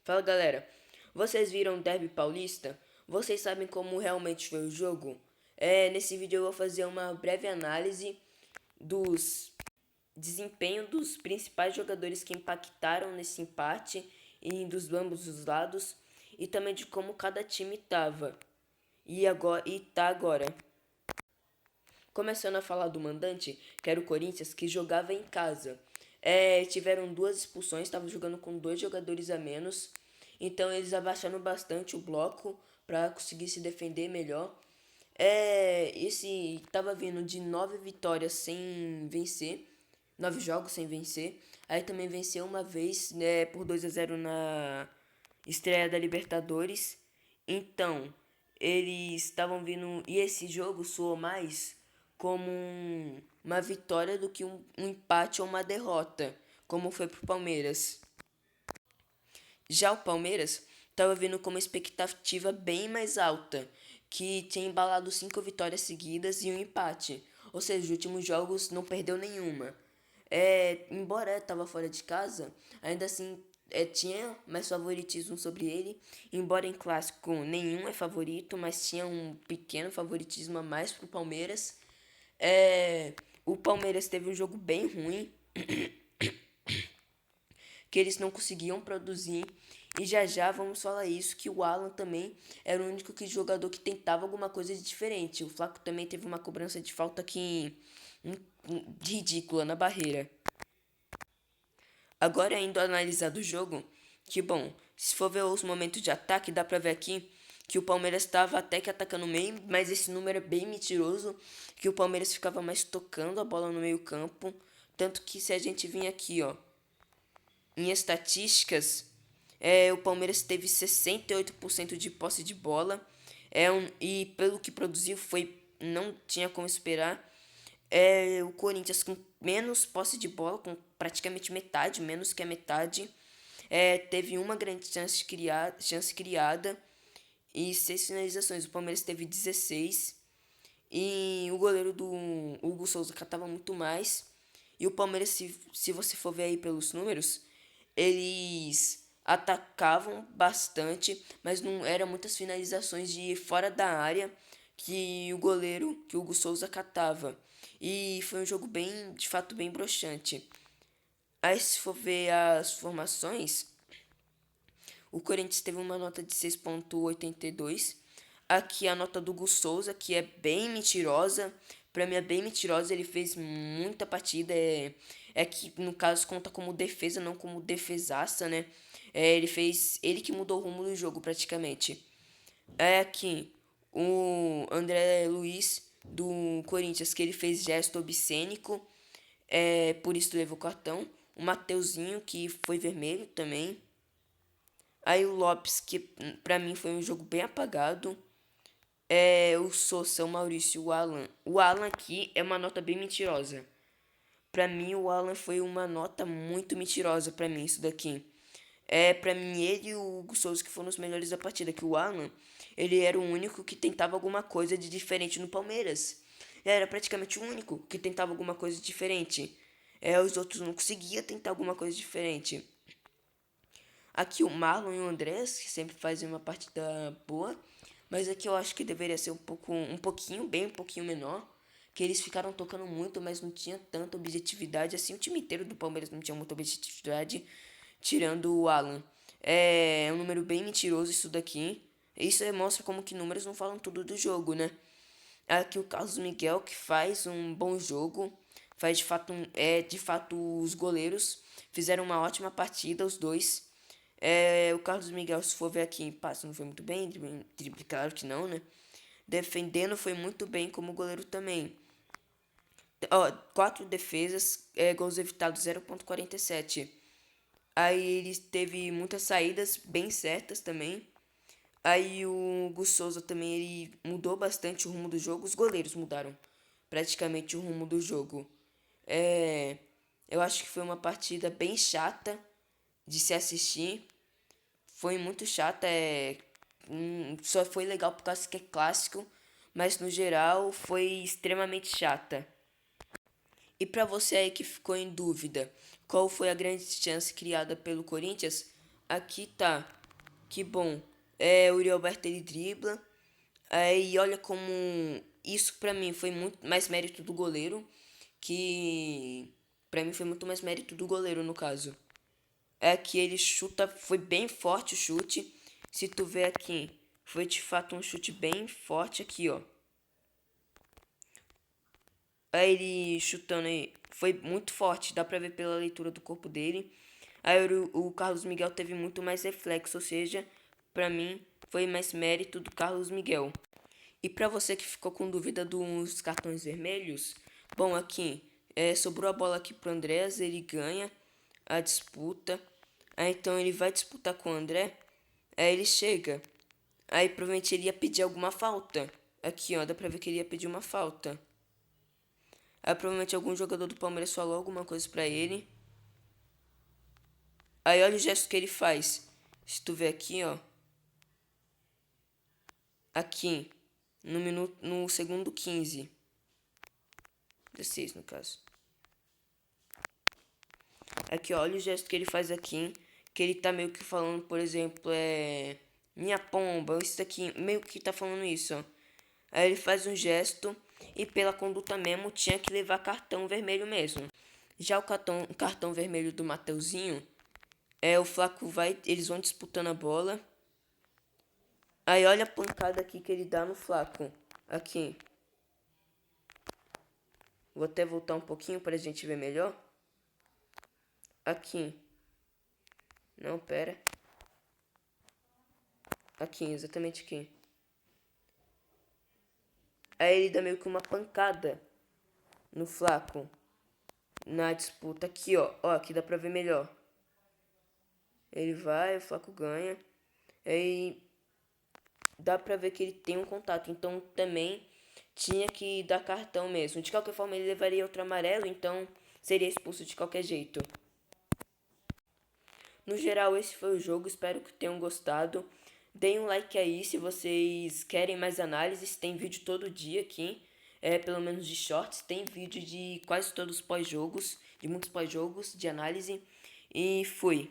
Fala galera, vocês viram o Derby Paulista? Vocês sabem como realmente foi o jogo? Nesse vídeo eu vou fazer uma breve análise dos desempenho dos principais jogadores que impactaram nesse empate e dos ambos os lados e também de como cada time estava e tá agora. Começando a falar do mandante, que era o Corinthians, que jogava em casa. Tiveram duas expulsões, estavam jogando com dois jogadores a menos. Então eles abaixaram bastante o bloco para conseguir se defender melhor. Esse tava vindo de 9 vitórias sem vencer, 9 jogos sem vencer. Aí também venceu uma vez, né, por 2-0 na estreia da Libertadores. Então, eles estavam vindo. E esse jogo soou mais como uma vitória do que um empate ou uma derrota, como foi pro Palmeiras. Já o Palmeiras estava vindo com uma expectativa bem mais alta, que tinha embalado 5 vitórias seguidas e um empate. Ou seja, os últimos jogos não perdeu nenhuma. Embora estava fora de casa, ainda assim tinha mais favoritismo sobre ele. Embora em clássico nenhum é favorito, mas tinha um pequeno favoritismo a mais pro Palmeiras. O Palmeiras teve um jogo bem ruim, que eles não conseguiam produzir. E já já vamos falar isso, que o Alan também era o único jogador que tentava alguma coisa de diferente. O Flaco também teve uma cobrança de falta que ridícula na barreira. Agora indo analisar do jogo, que bom, se for ver os momentos de ataque, dá pra ver aqui que o Palmeiras estava até que atacando meio, mas esse número é bem mentiroso, que o Palmeiras ficava mais tocando a bola no meio campo, tanto que se a gente vir aqui, ó, em estatísticas, o Palmeiras teve 68% de posse de bola, e pelo que produziu não tinha como esperar. O Corinthians com menos posse de bola, com praticamente metade, menos que a metade. Teve uma grande chance criada e 6 finalizações. O Palmeiras teve 16 e o goleiro do Hugo Souza catava muito mais. E o Palmeiras, se você for ver aí pelos números, eles atacavam bastante, mas não eram muitas finalizações de fora da área que o goleiro, que o Hugo Souza catava. E foi um jogo bem, de fato, bem broxante. Aí se for ver as formações, o Corinthians teve uma nota de 6,82. Aqui a nota do Gus Souza, que é bem mentirosa. Pra mim é bem mentirosa, ele fez muita partida. É que no caso conta como defesa, não como defesaça, né? Ele que mudou o rumo do jogo praticamente. Aqui o André Luiz do Corinthians, que ele fez gesto obscênico, por isso levou cartão. O Mateuzinho, que foi vermelho também. Aí o Lopes, que pra mim foi um jogo bem apagado. O Sousa, o Maurício, o Alan. O Alan aqui é uma nota bem mentirosa. Pra mim, o Alan foi uma nota muito mentirosa pra mim, isso daqui. Pra mim, ele e o Hugo Souza que foram os melhores da partida. Que o Alan, ele era o único que tentava alguma coisa de diferente no Palmeiras. Era praticamente o único que tentava alguma coisa diferente. Os outros não conseguiam tentar alguma coisa diferente. Aqui o Marlon e o Andrés, que sempre fazem uma partida boa. Mas aqui eu acho que deveria ser bem um pouquinho menor. Que eles ficaram tocando muito, mas não tinha tanta objetividade. Assim, o time inteiro do Palmeiras não tinha muita objetividade, tirando o Alan. É um número bem mentiroso isso daqui. Isso mostra como que números não falam tudo do jogo, né? Aqui o Carlos Miguel, que faz um bom jogo. Faz de fato os goleiros fizeram uma ótima partida, os dois. O Carlos Miguel, se for ver aqui em passe, não foi muito bem, drible, claro que não, né? Defendendo foi muito bem como goleiro também. 4 defesas, gols evitados 0,47. Aí ele teve muitas saídas bem certas também. Aí o Gus Souza também ele mudou bastante o rumo do jogo. Os goleiros mudaram praticamente o rumo do jogo. Eu acho que foi uma partida bem chata de se assistir. Foi muito chata, só foi legal por causa que é clássico, mas no geral foi extremamente chata. E pra você aí que ficou em dúvida, qual foi a grande chance criada pelo Corinthians? aqui tá. Que bom. O Yuri Alberto ele dribla. E olha como isso pra mim foi muito mais mérito do goleiro. Que pra mim foi muito mais mérito do goleiro no caso. É que ele chuta, foi bem forte o chute. Se tu ver aqui, foi de fato um chute bem forte aqui, ó. Aí ele chutando aí, foi muito forte, dá pra ver pela leitura do corpo dele. Aí o Carlos Miguel teve muito mais reflexo, ou seja, pra mim foi mais mérito do Carlos Miguel. E pra você que ficou com dúvida dos cartões vermelhos, bom, aqui sobrou a bola aqui pro Andrés, ele ganha a disputa. Aí então ele vai disputar com o André. Aí ele chega. Aí provavelmente ele ia pedir alguma falta. Aqui ó, dá pra ver que ele ia pedir uma falta. Aí provavelmente algum jogador do Palmeiras falou alguma coisa pra ele. Aí olha o gesto que ele faz. Se tu ver aqui, ó. Aqui. No segundo 15. 16 no caso. Aqui, ó, olha o gesto que ele faz aqui. Que ele tá meio que falando, por exemplo, minha pomba, isso aqui. Meio que tá falando isso, ó. Aí ele faz um gesto. E pela conduta mesmo, tinha que levar cartão vermelho mesmo. Já o cartão vermelho do Mateuzinho. O Flaco vai. Eles vão disputando a bola. Aí olha a pancada aqui que ele dá no Flaco. Aqui. Vou até voltar um pouquinho pra gente ver melhor. Aqui. Não, pera. Aqui, exatamente aqui. Aí ele dá meio que uma pancada no Flaco. Na disputa. Aqui, ó. Ó, aqui dá pra ver melhor. Ele vai, o Flaco ganha. Aí dá pra ver que ele tem um contato. Então também tinha que dar cartão mesmo. De qualquer forma ele levaria outro amarelo. Então seria expulso de qualquer jeito. No geral esse foi o jogo. Espero que tenham gostado. Deem um like aí se vocês querem mais análises. Tem vídeo todo dia aqui. Pelo menos de shorts. Tem vídeo de quase todos os pós-jogos. De muitos pós-jogos de análise. E fui.